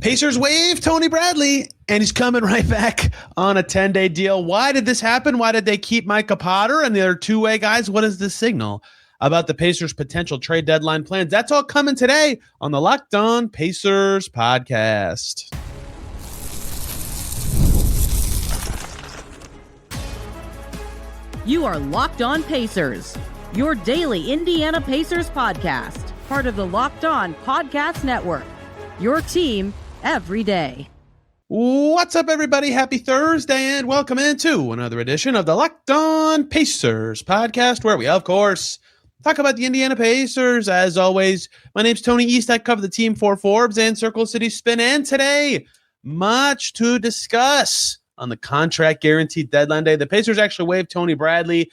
Pacers waive Tony Bradley, and he's coming right back on a 10-day deal. Why did this happen? Why did they keep Micah Potter and the other two-way guys? What does this signal about the Pacers' potential trade deadline plans? That's all coming today on the Locked On Pacers podcast. You are Locked On Pacers, your daily Indiana Pacers podcast, part of the Locked On Podcast Network, your team every day. What's up, everybody? Happy Thursday, and welcome into another edition of the Locked On Pacers podcast, where we, of course, talk about the Indiana Pacers. As always, my name's Tony East. I cover the team for Forbes and Circle City Spin, and today, much to discuss on the contract guaranteed deadline day. The Pacers actually waived Tony Bradley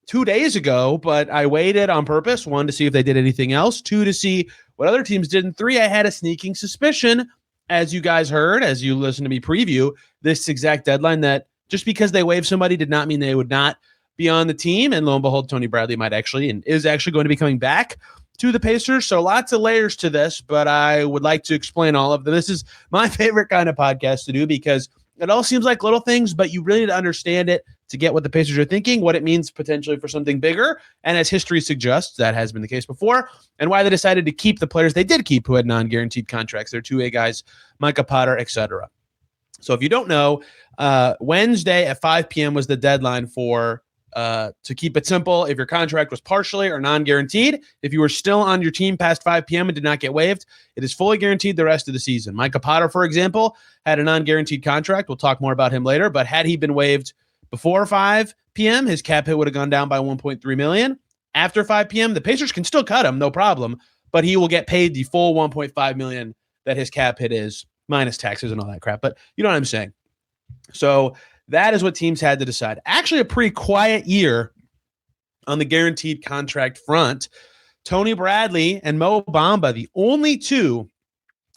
2 days ago, but I waited on purpose. One, to see if they did anything else. Two, to see what other teams did. And three, I had a sneaking suspicion, as you guys heard, as you listened to me preview this exact deadline, that just because they waived somebody did not mean they would not be on the team. And lo and behold, Tony Bradley might actually and is actually going to be coming back to the Pacers. So lots of layers to this, but I would like to explain all of them. This is my favorite kind of podcast to do because it all seems like little things, but you really need to understand it to get what the Pacers are thinking, what it means potentially for something bigger. And as history suggests, that has been the case before, and why they decided to keep the players they did keep who had non-guaranteed contracts. Their two-way guys, Micah Potter, etc. So if you don't know, Wednesday at 5 p.m. was the deadline for to keep it simple. If your contract was partially or non-guaranteed, if you were still on your team past 5 p.m. and did not get waived, it is fully guaranteed the rest of the season. Micah Potter, for example, had a non-guaranteed contract. We'll talk more about him later, but had he been waived before 5 p.m., his cap hit would have gone down by $1.3 million. After 5 p.m., the Pacers can still cut him, no problem, but he will get paid the full $1.5 million that his cap hit is, minus taxes and all that crap. But you know what I'm saying. So that is what teams had to decide. Actually, a pretty quiet year on the guaranteed contract front. Tony Bradley and Mo Bamba, the only two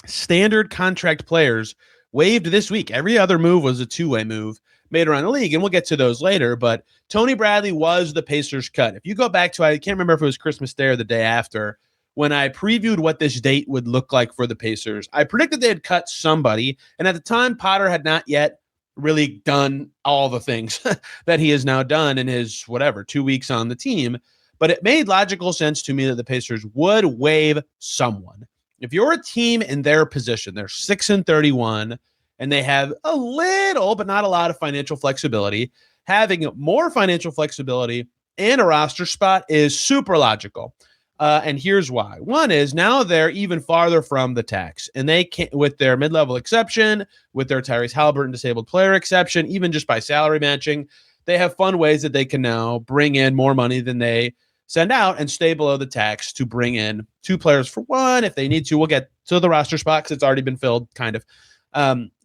standard contract players waived this week. Every other move was a two-way move made around the league, and we'll get to those later. But Tony Bradley was the Pacers cut. If you go back to, I can't remember if it was Christmas Day or the day after, when I previewed what this date would look like for the Pacers, I predicted they had cut somebody. And at the time, Potter had not yet really done all the things that he has now done in his, 2 weeks on the team. But it made logical sense to me that the Pacers would waive someone. If you're a team in their position, they're 6-31, and they have a little, but not a lot of financial flexibility. Having more financial flexibility and a roster spot is super logical. And here's why. One is now they're even farther from the tax, and they can't, with their mid-level exception, with their Tyrese Haliburton disabled player exception, even just by salary matching, they have fun ways that they can now bring in more money than they send out and stay below the tax to bring in two players for one if they need to. We'll get to the roster spot because it's already been filled, kind of.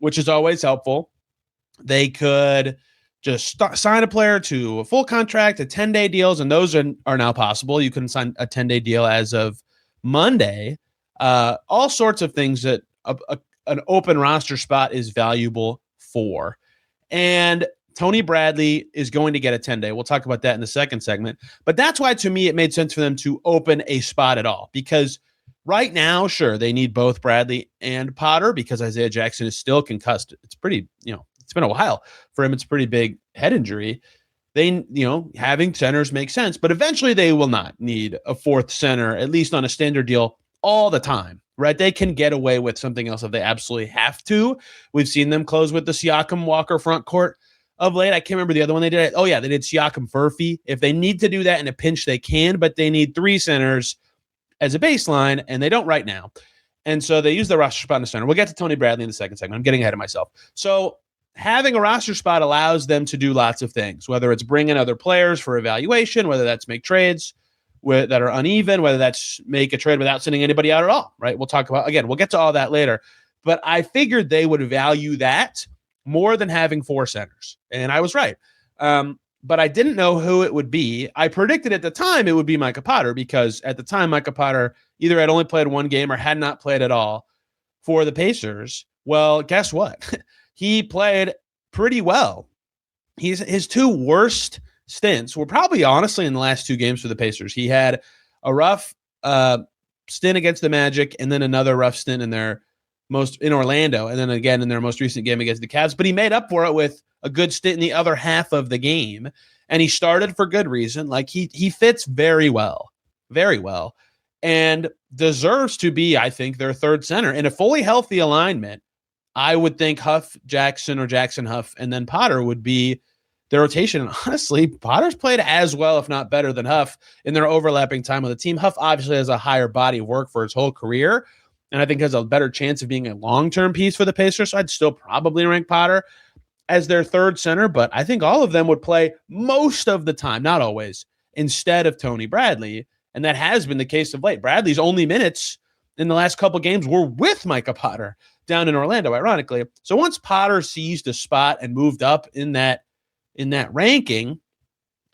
Which is always helpful. They could just sign a player to a full contract, a 10-day deals, and those are now possible. You can sign a 10-day deal as of Monday. All sorts of things that an open roster spot is valuable for. And Tony Bradley is going to get a 10-day. We'll talk about that in the second segment. But that's why, to me, it made sense for them to open a spot at all, because right now, sure, they need both Bradley and Potter because Isaiah Jackson is still concussed. It's pretty, it's been a while for him. It's a pretty big head injury. They, having centers makes sense, but eventually they will not need a fourth center, at least on a standard deal, all the time, right? They can get away with something else if they absolutely have to. We've seen them close with the Siakam Walker front court of late. I can't remember the other one they did. Oh, yeah, they did Siakam Furphy. If they need to do that in a pinch, they can, but they need three centers as a baseline, and they don't right now. And so they use the roster spot in the center. We'll get to Tony Bradley in the second segment. I'm getting ahead of myself. So having a roster spot allows them to do lots of things, whether it's bring in other players for evaluation, whether that's make trades that are uneven, whether that's make a trade without sending anybody out at all, right? We'll talk about, again, we'll get to all that later. But I figured they would value that more than having four centers. And I was right. But I didn't know who it would be. I predicted at the time it would be Micah Potter because at the time Micah Potter either had only played one game or had not played at all for the Pacers. Well, guess what? He played pretty well. His two worst stints were probably honestly in the last two games for the Pacers. He had a rough stint against the Magic and then another rough stint in their most in Orlando, and then again in their most recent game against the Cavs. But he made up for it with a good stint in the other half of the game, and he started for good reason. Like he fits very well, and deserves to be, I think, their third center in a fully healthy alignment. I would think Huff, Jackson, or Jackson Huff, and then Potter would be their rotation. And honestly, Potter's played as well, if not better, than Huff in their overlapping time with the team. Huff obviously has a higher body of work for his whole career, and I think has a better chance of being a long-term piece for the Pacers. So I'd still probably rank Potter as their third center, but I think all of them would play most of the time, not always, instead of Tony Bradley. And that has been the case of late. Bradley's only minutes in the last couple games were with Micah Potter down in Orlando, ironically. So once Potter seized a spot and moved up in that ranking,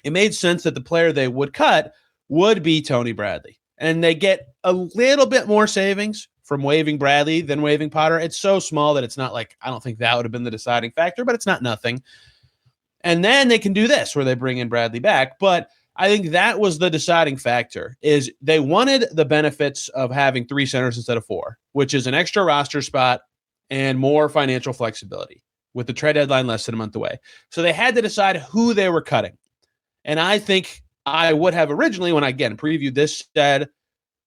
it made sense that the player they would cut would be Tony Bradley. And they get a little bit more savings from waiving Bradley than waiving Potter. It's so small that it's not like, I don't think that would have been the deciding factor, but it's not nothing. And then they can do this where they bring in Bradley back. But I think that was the deciding factor, is they wanted the benefits of having three centers instead of four, which is an extra roster spot and more financial flexibility with the trade deadline less than a month away. So they had to decide who they were cutting. And I think I would have originally, when I, again, previewed this, said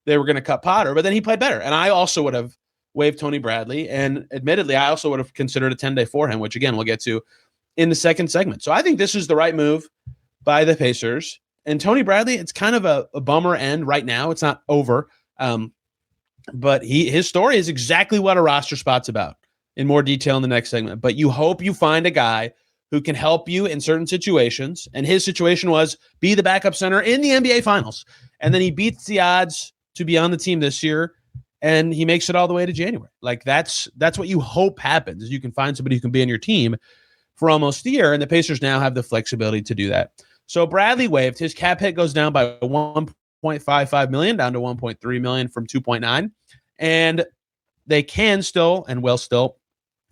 they were going to cut Potter, but then he played better. And I also would have waived Tony Bradley. And admittedly, I also would have considered a 10-day for him, which, again, we'll get to in the second segment. So I think this is the right move by the Pacers. And Tony Bradley, it's kind of a bummer end right now. It's not over. But his story is exactly what a roster spot's about in more detail in the next segment. But you hope you find a guy who can help you in certain situations. And his situation was be the backup center in the NBA Finals. And then he beats the odds to be on the team this year, and he makes it all the way to January. Like that's what you hope happens, is you can find somebody who can be on your team for almost a year, and the Pacers now have the flexibility to do that. So Bradley waived. His cap hit goes down by $1.55 million down to $1.3 million from $2.9, and they can still and will still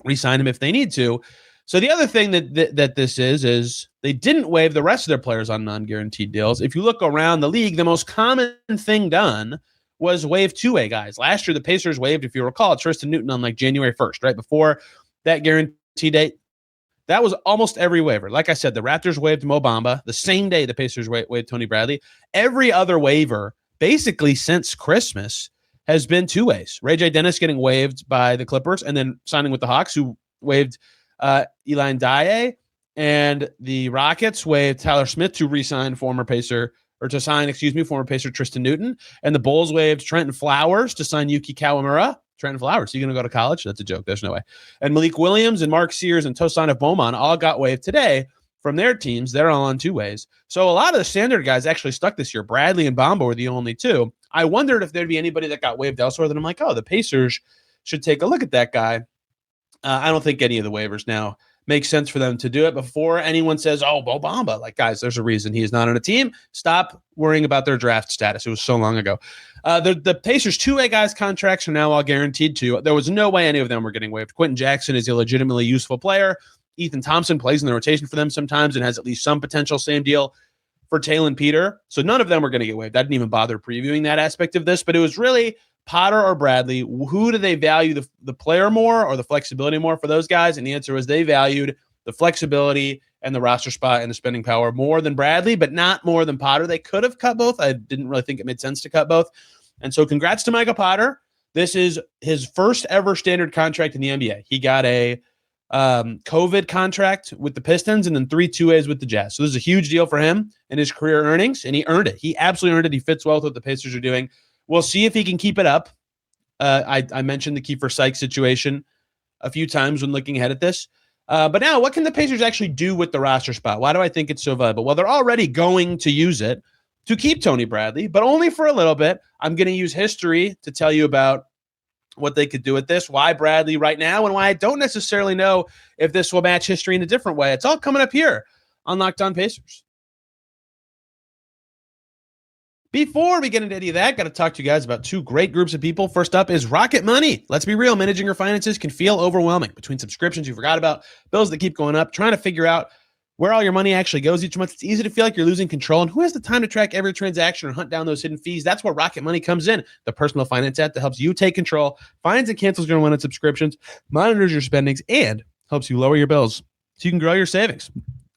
re-sign him if they need to. So the other thing that this is they didn't waive the rest of their players on non-guaranteed deals. If you look around the league, the most common thing done was waive two-way guys. Last year, the Pacers waived, if you recall, Tristan Newton on like January 1st, right before that guarantee date. That was almost every waiver. Like I said, the Raptors waived Mo Bamba the same day the Pacers waived Tony Bradley. Every other waiver, basically since Christmas, has been two ways. Ray J. Dennis getting waived by the Clippers and then signing with the Hawks, who waived Eli Ndiaye, and the Rockets waived Tyler Smith to re-sign former Pacer Tristan Newton, and the Bulls waived Trenton Flowers to sign Yuki Kawamura. Trenton Flowers, you going to go to college? That's a joke. There's no way. And Malik Williams and Mark Sears and Tosan of Beaumont all got waived today from their teams. They're all on two ways. So a lot of the standard guys actually stuck this year. Bradley and Bamba were the only two. I wondered if there'd be anybody that got waived elsewhere. Then I'm like, oh, the Pacers should take a look at that guy. I don't think any of the waivers now make sense for them to do it before anyone says, oh, Bo Bamba. Like, guys, there's a reason he is not on a team. Stop worrying about their draft status. It was so long ago. The Pacers' two-way guys' contracts are now all guaranteed to. There was no way any of them were getting waived. Quentin Jackson is a legitimately useful player. Ethan Thompson plays in the rotation for them sometimes and has at least some potential. Same deal for Talon Peter. So none of them were going to get waived. I didn't even bother previewing that aspect of this, but it was really Potter or Bradley. Who do they value, the player more or the flexibility more for those guys? And the answer was they valued the flexibility and the roster spot and the spending power more than Bradley, but not more than Potter. They could have cut both. I didn't really think it made sense to cut both. And so congrats to Micah Potter. This is his first ever standard contract in the NBA. He got a COVID contract with the Pistons and then 3 2-ways with the Jazz. So this is a huge deal for him and his career earnings, and he earned it. He absolutely earned it. He fits well with what the Pacers are doing. We'll see if he can keep it up. I mentioned the Kiefer Sykes situation a few times when looking ahead at this. But now, what can the Pacers actually do with the roster spot? Why do I think it's so valuable? Well, they're already going to use it to keep Tony Bradley, but only for a little bit. I'm going to use history to tell you about what they could do with this, why Bradley right now, and why I don't necessarily know if this will match history in a different way. It's all coming up here on Locked On Pacers. Before we get into any of that, got to talk to you guys about two great groups of people. First up is Rocket Money. Let's be real, managing your finances can feel overwhelming. Between subscriptions you forgot about, bills that keep going up, trying to figure out where all your money actually goes each month. It's easy to feel like you're losing control. And who has the time to track every transaction or hunt down those hidden fees? That's where Rocket Money comes in, the personal finance app that helps you take control, finds and cancels your unwanted subscriptions, monitors your spendings, and helps you lower your bills so you can grow your savings.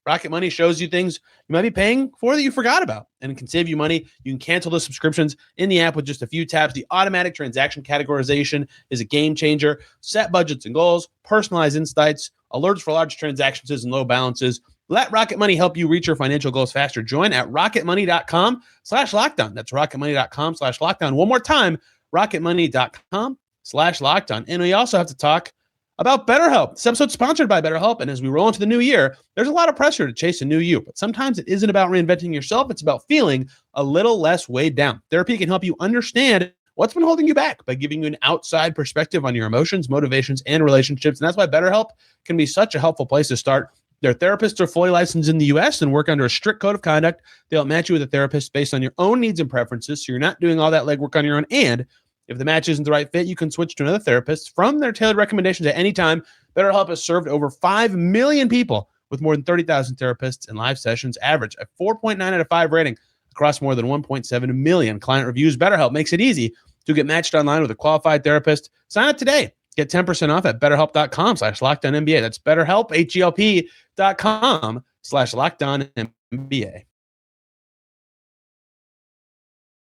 Rocket Money shows you things you might be paying for that you forgot about, and it can save you money. You can cancel those subscriptions in the app with just a few taps. The automatic transaction categorization is a game changer. Set budgets and goals, personalized insights, alerts for large transactions and low balances. Let Rocket Money help you reach your financial goals faster. Join at rocketmoney.com/lockdown. That's rocketmoney.com/lockdown. One more time, rocketmoney.com/lockdown. And we also have to talk about Betterhelp. This episode's sponsored by Betterhelp, and as we roll into the new year, there's a lot of pressure to chase a new you, but sometimes it isn't about reinventing yourself. It's about feeling a little less weighed down. Therapy can help you understand what's been holding you back by giving you an outside perspective on your emotions, motivations, and relationships, and that's why Betterhelp can be such a helpful place to start. Their therapists are fully licensed in the U.S. and work under a strict code of conduct. They'll match you with a therapist based on your own needs and preferences, so you're not doing all that legwork on your own. And if the match isn't the right fit, you can switch to another therapist from their tailored recommendations at any time. BetterHelp has served over 5 million people with more than 30,000 therapists and live sessions, average a 4.9 out of 5 rating across more than 1.7 million client reviews. BetterHelp makes it easy to get matched online with a qualified therapist. Sign up today. Get 10% off at betterhelp.com/LockedOnNBA. That's BetterHelp, HELP.com/LockedOnNBA.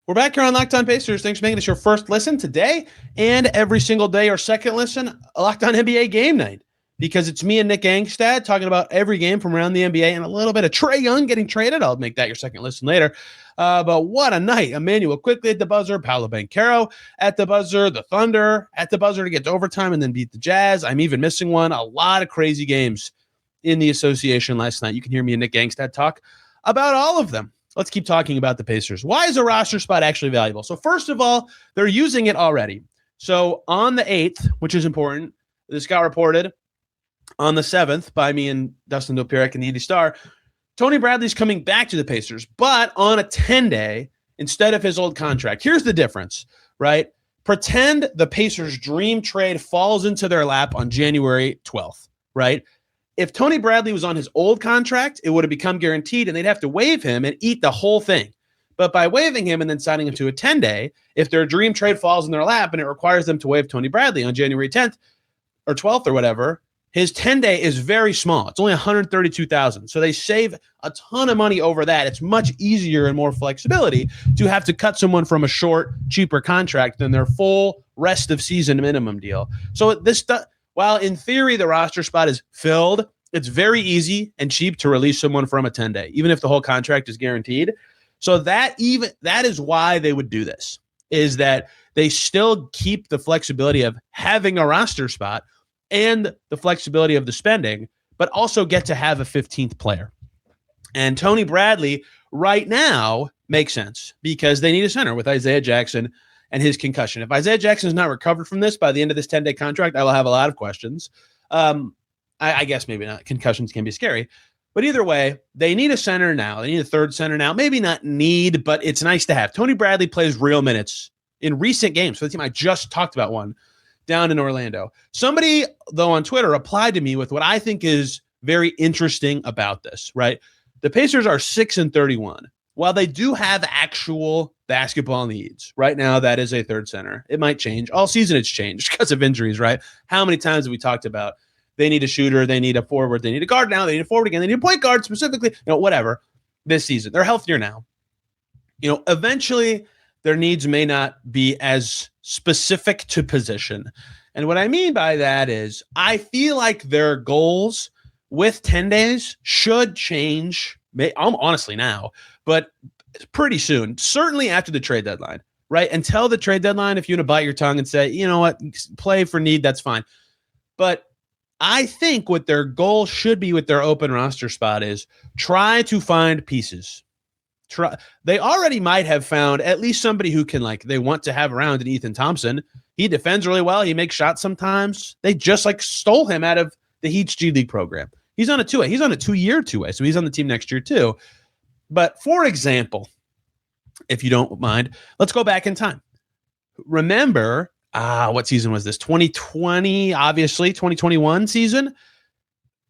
We're back here on Locked On Pacers. Thanks for making this your first listen today and every single day or second listen, Locked On NBA Game Night, because it's me and Nick Angstad talking about every game from around the NBA and a little bit of Trae Young getting traded. I'll make that your second listen later. But what a night. Emmanuel quickly at the buzzer, Paolo Banchero at the buzzer, the Thunder at the buzzer to get to overtime and then beat the Jazz. I'm even missing one. A lot of crazy games in the association last night. You can hear me and Nick Angstad talk about all of them. Let's keep talking about the Pacers. Why is a roster spot actually valuable? So first of all, they're using it already. So on the 8th, which is important, this got reported on the 7th by me and Dustin Dopirek and the Edie Star. Tony Bradley's coming back to the Pacers, but on a 10-day instead of his old contract. Here's the difference, right? Pretend the Pacers' dream trade falls into their lap on January 12th, right? If Tony Bradley was on his old contract, it would have become guaranteed, and they'd have to waive him and eat the whole thing. But by waiving him and then signing him to a 10-day, if their dream trade falls in their lap and it requires them to waive Tony Bradley on January 10th or 12th or whatever, his 10-day is very small. It's only $132,000. So they save a ton of money over that. It's much easier and more flexibility to have to cut someone from a short, cheaper contract than their full rest of season minimum deal. So this while in theory the roster spot is filled, it's very easy and cheap to release someone from a 10-day, even if the whole contract is guaranteed. So that is why they would do this, is that they still keep the flexibility of having a roster spot and the flexibility of the spending, but also get to have a 15th player. And Tony Bradley right now makes sense because they need a center with Isaiah Jackson and his concussion. If Isaiah Jackson is not recovered from this by the end of this 10-day contract, I will have a lot of questions. I guess maybe not. Concussions can be scary. But either way, they need a center now. They need a third center now. Maybe not need, but it's nice to have. Tony Bradley plays real minutes in recent games for the team. I just talked about one down in Orlando. Somebody, though, on Twitter replied to me with what I think is very interesting about this, right? The Pacers are 6-31. While they do have actual basketball needs, right now that is a third center. It might change. All season it's changed because of injuries, right? How many times have we talked about they need a shooter, they need a forward, they need a guard now, they need a forward again, they need a point guard specifically, whatever this season. They're healthier now. Eventually their needs may not be as specific to position. And what I mean by that is I feel like their goals with 10 days should change, honestly now, but pretty soon, certainly after the trade deadline, right? Until the trade deadline, if you want to bite your tongue and say, you know what, play for need, that's fine. But I think what their goal should be with their open roster spot is try to find pieces. They already might have found at least somebody who can, they want to have around in Ethan Thompson. He defends really well. He makes shots sometimes. They just stole him out of the Heat's G League program. He's on a 2-way. He's on a 2-year 2-way, so he's on the team next year too. But for example, if you don't mind, let's go back in time. Remember, what season was this? 2020, obviously, 2021 season.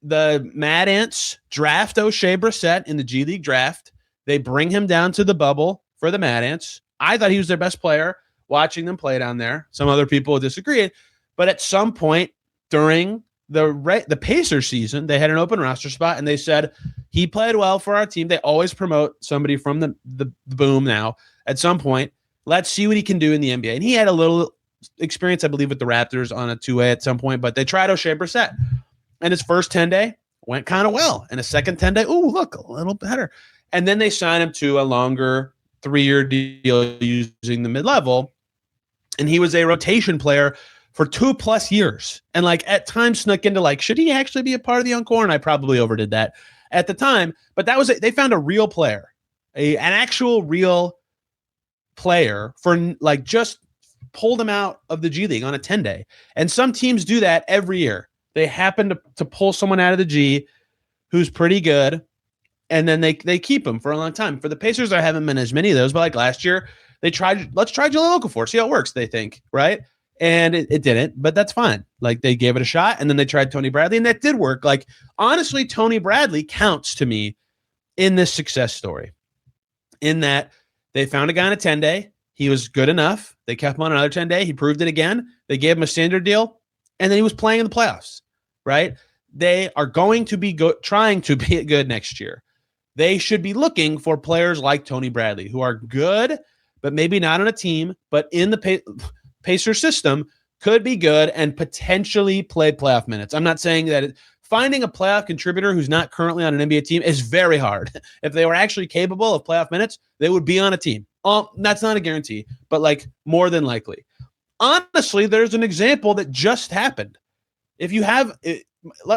the Mad Ants draft O'Shea Brissett in the G League draft. They bring him down to the bubble for the Mad Ants. I thought he was their best player watching them play down there. Some other people disagreed. But at some point during the Pacers season, they had an open roster spot, and they said, he played well for our team. They always promote somebody from the boom now. At some point, let's see what he can do in the NBA. And he had a little experience, I believe, with the Raptors on a two-way at some point, but they tried O'Shea Brissett. And his first 10-day went kind of well. And a second 10-day, look, a little better. And then they signed him to a longer 3-year deal using the mid-level. And he was a rotation player for 2+ years. And like at times snuck into like, should he actually be a part of the encore? And I probably overdid that at the time. But that was it. They found a real player, an actual real player for like just pulled him out of the G League on a 10-day. And some teams do that every year. They happen to pull someone out of the G who's pretty good, and then they keep him for a long time. For the Pacers, there haven't been as many of those, but like last year, they tried, let's try Jahlil Okafor, see how it works, they think, right? And it didn't, but that's fine. Like they gave it a shot, and then they tried Tony Bradley, and that did work. Like honestly, Tony Bradley counts to me in this success story, in that they found a guy on a 10-day. He was good enough. They kept him on another 10-day. He proved it again. They gave him a standard deal, and then he was playing in the playoffs. Right? They are going to be trying to be good next year. They should be looking for players like Tony Bradley, who are good, but maybe not on a team, but in the Pacer system could be good and potentially play playoff minutes. I'm not saying that finding a playoff contributor who's not currently on an NBA team is very hard. If they were actually capable of playoff minutes, they would be on a team. That's not a guarantee, but like more than likely. Honestly, there's an example that just happened. If you have,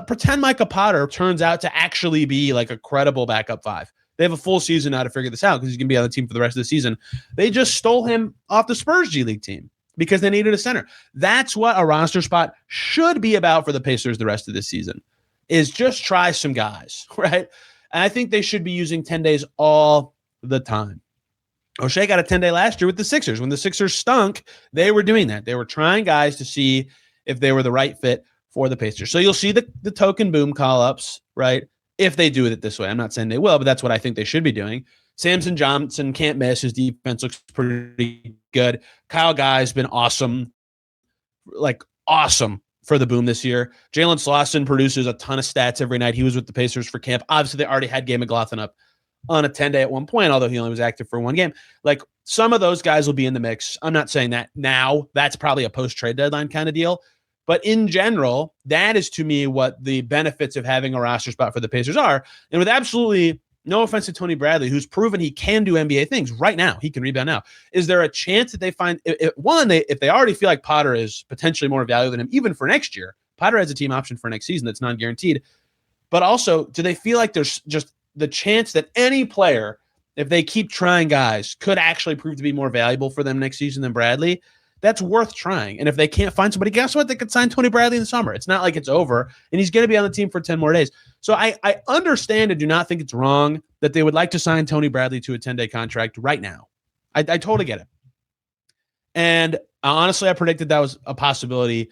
pretend Micah Potter turns out to actually be like a credible backup 5. They have a full season now to figure this out because he's going to be on the team for the rest of the season. They just stole him off the Spurs G League team because they needed a center. That's what a roster spot should be about for the Pacers the rest of this season, is just try some guys, right? And I think they should be using 10 days all the time. O'Shea got a 10-day last year with the Sixers. When the Sixers stunk, they were doing that. They were trying guys to see if they were the right fit for the Pacers. So you'll see the token boom call-ups, right? If they do it this way. I'm not saying they will, but that's what I think they should be doing. Samson Johnson can't miss. His defense looks pretty good. Kyle Guy's been awesome, like awesome for the boom this year. Jalen Slauson produces a ton of stats every night. He was with the Pacers for camp. Obviously, they already had Gabe McLaughlin up on a 10-day at one point, although he only was active for one game. Like some of those guys will be in the mix. I'm not saying that now. That's probably a post-trade deadline kind of deal. But in general, that is to me what the benefits of having a roster spot for the Pacers are. And with absolutely no offense to Tony Bradley, who's proven he can do NBA things right now, he can rebound now. Is there a chance that they find, if they already feel like Potter is potentially more valuable than him, even for next year? Potter has a team option for next season that's non-guaranteed. But also, do they feel like there's just the chance that any player, if they keep trying guys, could actually prove to be more valuable for them next season than Bradley? That's worth trying. And if they can't find somebody, guess what? They could sign Tony Bradley in the summer. It's not like it's over, and he's going to be on the team for 10 more days. So I understand and do not think it's wrong that they would like to sign Tony Bradley to a 10-day contract right now. I totally get it. And honestly, I predicted that was a possibility,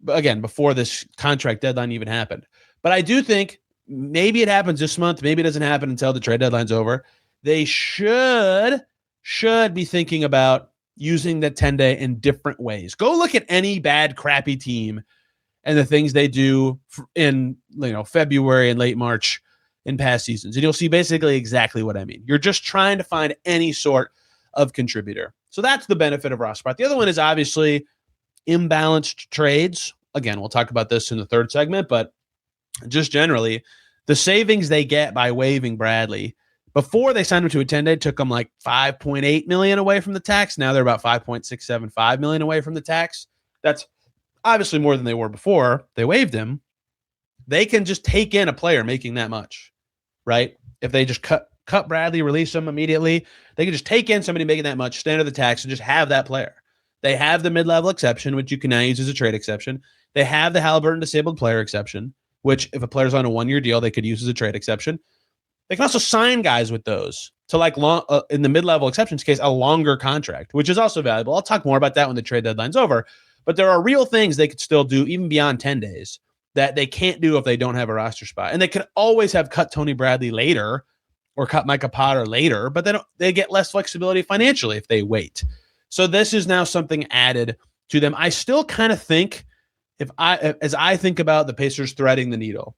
again, before this contract deadline even happened. But I do think maybe it happens this month. Maybe it doesn't happen until the trade deadline's over. They should be thinking about using the 10-day in different ways. Go look at any bad, crappy team and the things they do in February and late March in past seasons, and you'll see basically exactly what I mean. You're just trying to find any sort of contributor. So that's the benefit of roster spot. The other one is obviously imbalanced trades. Again, we'll talk about this in the third segment, but just generally, the savings they get by waiving Bradley. Before they signed him to a 10-day, took them like $5.8 million away from the tax. Now they're about $5.675 million away from the tax. That's obviously more than they were before they waived him. They can just take in a player making that much, right? If they just cut Bradley, release him immediately, they can just take in somebody making that much, stand under the tax, and just have that player. They have the mid-level exception, which you can now use as a trade exception. They have the Haliburton disabled player exception, which if a player's on a 1-year deal, they could use as a trade exception. They can also sign guys with those to like long in the mid-level exceptions case, a longer contract, which is also valuable. I'll talk more about that when the trade deadline's over. But there are real things they could still do even beyond 10 days that they can't do if they don't have a roster spot. And they could always have cut Tony Bradley later or cut Micah Potter later, but they get less flexibility financially if they wait. So this is now something added to them. I still kind of think as I think about the Pacers threading the needle,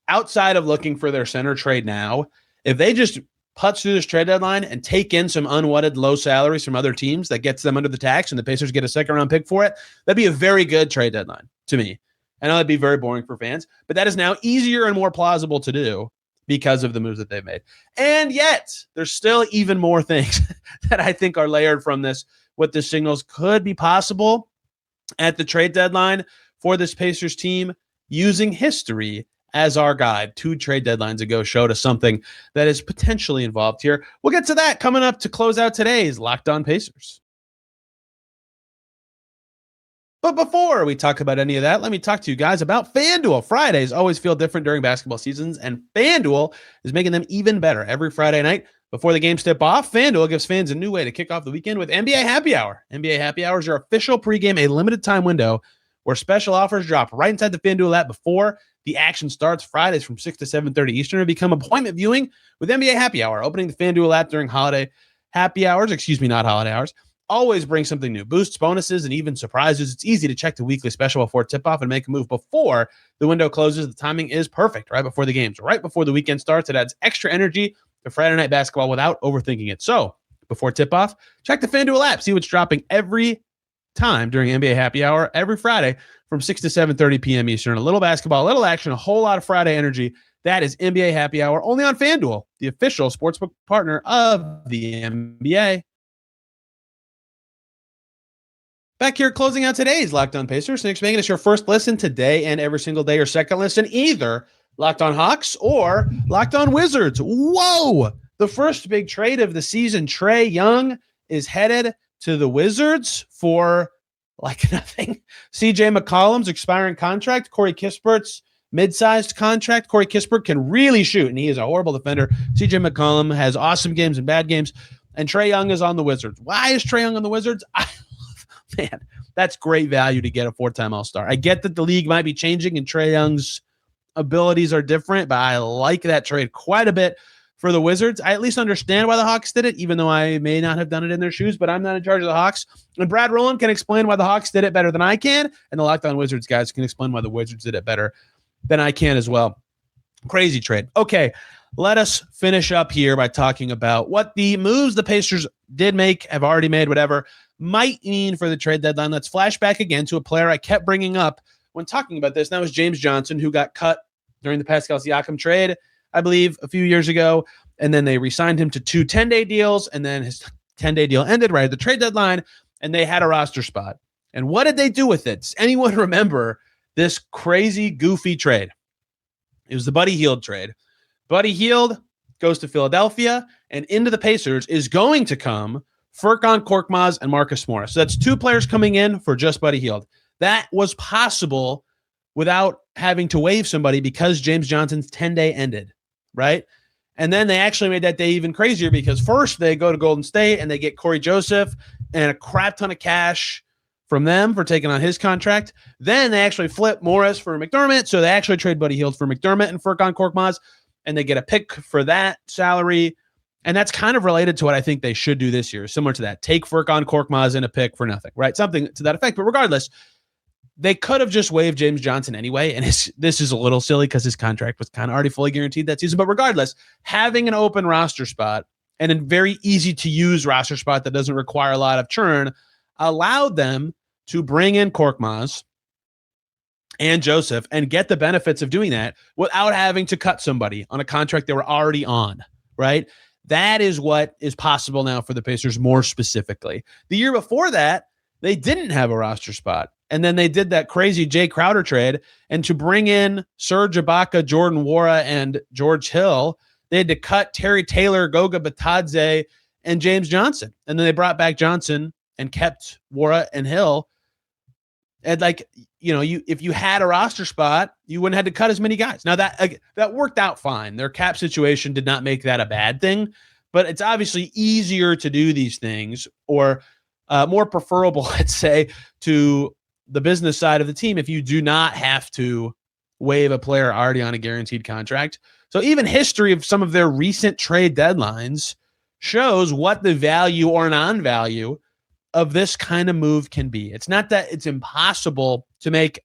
outside of looking for their center trade now, if they just putz through this trade deadline and take in some unwanted low salaries from other teams that gets them under the tax and the Pacers get a second-round pick for it, that'd be a very good trade deadline to me. I know that'd be very boring for fans, but that is now easier and more plausible to do because of the moves that they've made. And yet, there's still even more things that I think are layered from this, what this signals could be possible at the trade deadline for this Pacers team, using history as our guide. 2 trade deadlines ago showed us something that is potentially involved here. We'll get to that coming up to close out today's Locked On Pacers. But before we talk about any of that, let me talk to you guys about FanDuel. Fridays always feel different during basketball seasons, and FanDuel is making them even better. Every Friday night before the games tip off, FanDuel gives fans a new way to kick off the weekend with NBA Happy Hour. NBA Happy Hour is your official pregame, a limited time window where special offers drop right inside the FanDuel app before the action starts. Fridays from 6 to 7:30 Eastern, and become appointment viewing with NBA Happy Hour. Opening the FanDuel app during holiday happy hours, not holiday hours, always brings something new. Boosts, bonuses, and even surprises. It's easy to check the weekly special before tip-off and make a move before the window closes. The timing is perfect, right before the games, right before the weekend starts. It adds extra energy to Friday night basketball without overthinking it. So, before tip-off, check the FanDuel app. See what's dropping every time during NBA Happy Hour every Friday from 6 to 7:30 p.m. Eastern. A little basketball, a little action, a whole lot of Friday energy. That is NBA Happy Hour, only on FanDuel, the official sportsbook partner of the NBA. Back here closing out today's Locked On Pacers. Thanks for making us your first listen today and every single day, or second listen, either Locked On Hawks or Locked On Wizards. Whoa! The first big trade of the season. Trae Young is headed to the Wizards for like nothing. CJ McCollum's expiring contract, Corey Kispert's mid-sized contract. Corey Kispert can really shoot, and he is a horrible defender. CJ McCollum has awesome games and bad games, and Trae Young is on the Wizards. Why is Trae Young on the Wizards? Man, that's great value to get a 4-time All-Star. I get that the league might be changing and Trae Young's abilities are different, but I like that trade quite a bit for the Wizards. I at least understand why the Hawks did it, even though I may not have done it in their shoes, but I'm not in charge of the Hawks. And Brad Rowland can explain why the Hawks did it better than I can, and the Locked On Wizards guys can explain why the Wizards did it better than I can as well. Crazy trade. Okay, let us finish up here by talking about what the moves the Pacers did make, have already made, whatever, might mean for the trade deadline. Let's flash back again to a player I kept bringing up when talking about this, and that was James Johnson, who got cut during the Pascal Siakam trade, I believe, a few years ago, and then they re-signed him to 2 10-day deals, and then his 10-day deal ended right at the trade deadline, and they had a roster spot. And what did they do with it? Does anyone remember this crazy, goofy trade? It was the Buddy Hield trade. Buddy Hield goes to Philadelphia, and into the Pacers is going to come Furkan Korkmaz and Marcus Morris. So that's 2 players coming in for just Buddy Hield. That was possible without having to waive somebody because James Johnson's 10-day ended, right? And then they actually made that day even crazier because first they go to Golden State and they get Corey Joseph and a crap ton of cash from them for taking on his contract. Then they actually flip Morris for McDermott. So they actually trade Buddy Hield for McDermott and Furkan Korkmaz, and they get a pick for that salary. And that's kind of related to what I think they should do this year, similar to that. Take Furkan Korkmaz and a pick for nothing, right? Something to that effect. But regardless, they could have just waived James Johnson anyway. And this is a little silly because his contract was kind of already fully guaranteed that season. But regardless, having an open roster spot and a very easy to use roster spot that doesn't require a lot of churn allowed them to bring in Korkmaz and Joseph and get the benefits of doing that without having to cut somebody on a contract they were already on, right? That is what is possible now for the Pacers more specifically. The year before that, they didn't have a roster spot. And then they did that crazy Jay Crowder trade. And to bring in Serge Ibaka, Jordan Nwora, and George Hill, they had to cut Terry Taylor, Goga Batadze, and James Johnson. And then they brought back Johnson and kept Nwora and Hill. And if you had a roster spot, you wouldn't have to cut as many guys. Now that worked out fine. Their cap situation did not make that a bad thing, but it's obviously easier to do these things, or more preferable, let's say, to the business side of the team if you do not have to waive a player already on a guaranteed contract. So even history of some of their recent trade deadlines shows what the value or non-value of this kind of move can be. It's not that it's impossible to make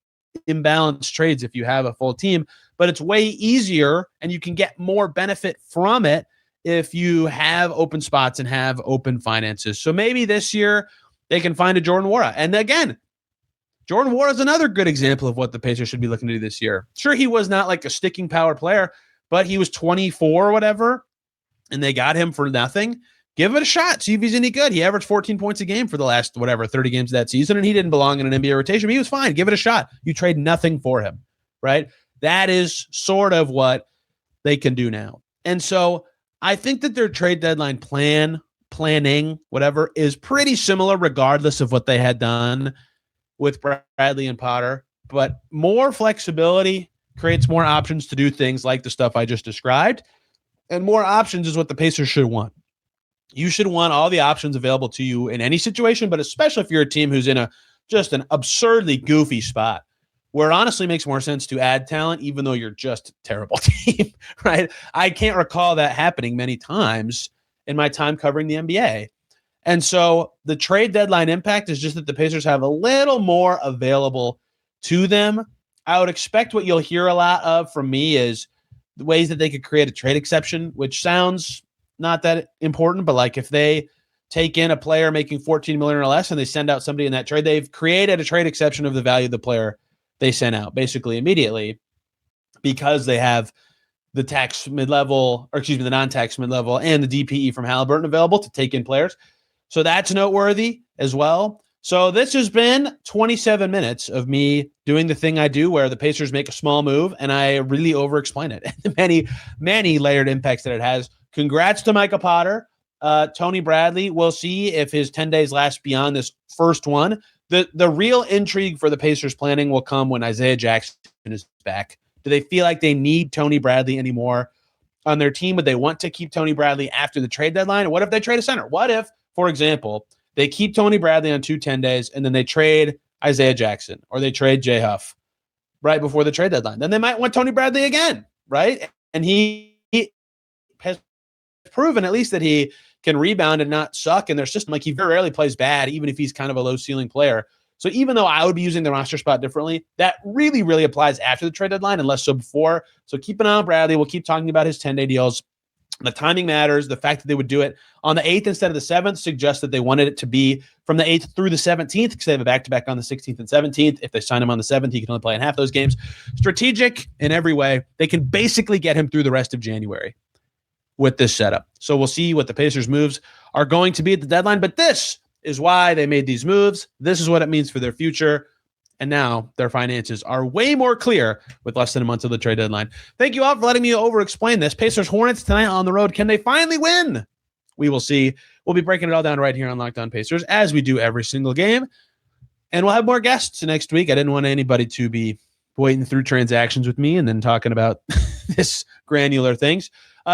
imbalanced trades if you have a full team, but it's way easier and you can get more benefit from it if you have open spots and have open finances. So maybe this year they can find a Jordan Nwora. And again, Jordan Nwora is another good example of what the Pacers should be looking to do this year. Sure, he was not like a sticking power player, but he was 24 or whatever, and they got him for nothing. Give it a shot. See if he's any good. He averaged 14 points a game for the last, 30 games of that season, and he didn't belong in an NBA rotation, but he was fine. Give it a shot. You trade nothing for him, right? That is sort of what they can do now. And so I think that their trade deadline planning, whatever, is pretty similar regardless of what they had done with Bradley and Potter. But more flexibility creates more options to do things like the stuff I just described. And more options is what the Pacers should want. You should want all the options available to you in any situation, but especially if you're a team who's in just an absurdly goofy spot where it honestly makes more sense to add talent, even though you're just a terrible team, right? I can't recall that happening many times in my time covering the NBA. And so the trade deadline impact is just that the Pacers have a little more available to them. I would expect what you'll hear a lot of from me is the ways that they could create a trade exception, which sounds not that important, but like if they take in a player making $14 million or less and they send out somebody in that trade, they've created a trade exception of the value of the player they sent out basically immediately because they have the tax mid-level, or excuse me, the non-tax mid-level and the DPE from Haliburton available to take in players. So that's noteworthy as well. So this has been 27 minutes of me doing the thing I do where the Pacers make a small move and I really over-explain it. Many, many layered impacts that it has. Congrats to Micah Potter. Tony Bradley, we'll see if his 10 days last beyond this first one. The real intrigue for the Pacers planning will come when Isaiah Jackson is back. Do they feel like they need Tony Bradley anymore on their team? Would they want to keep Tony Bradley after the trade deadline? What if they trade a center? What if, for example, they keep Tony Bradley on 2 10 days and then they trade Isaiah Jackson or they trade Jay Huff right before the trade deadline? Then they might want Tony Bradley again, right? And he has proven at least that he can rebound and not suck in their system. Like he very rarely plays bad, even if he's kind of a low ceiling player. So even though I would be using the roster spot differently, that really, really applies after the trade deadline and less so before. So keep an eye on Bradley. We'll keep talking about his 10-day deals. The timing matters. The fact that they would do it on the 8th instead of the 7th suggests that they wanted it to be from the 8th through the 17th because they have a back-to-back on the 16th and 17th. If they sign him on the 7th, he can only play in half those games. Strategic in every way. They can basically get him through the rest of January with this setup. So we'll see what the Pacers' moves are going to be at the deadline. But this is why they made these moves. This is what it means for their future. And now their finances are way more clear with less than a month till the trade deadline. Thank you all for letting me over-explain this. Pacers Hornets tonight on the road. Can they finally win? We will see. We'll be breaking it all down right here on Locked On Pacers, as we do every single game. And we'll have more guests next week. I didn't want anybody to be waiting through transactions with me and then talking about this granular things.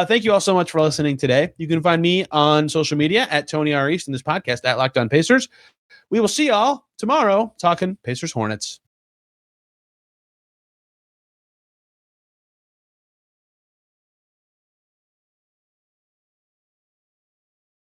Thank you all so much for listening today. You can find me on social media at Tony R. East and this podcast at Locked On Pacers. We will see y'all tomorrow talking Pacers Hornets.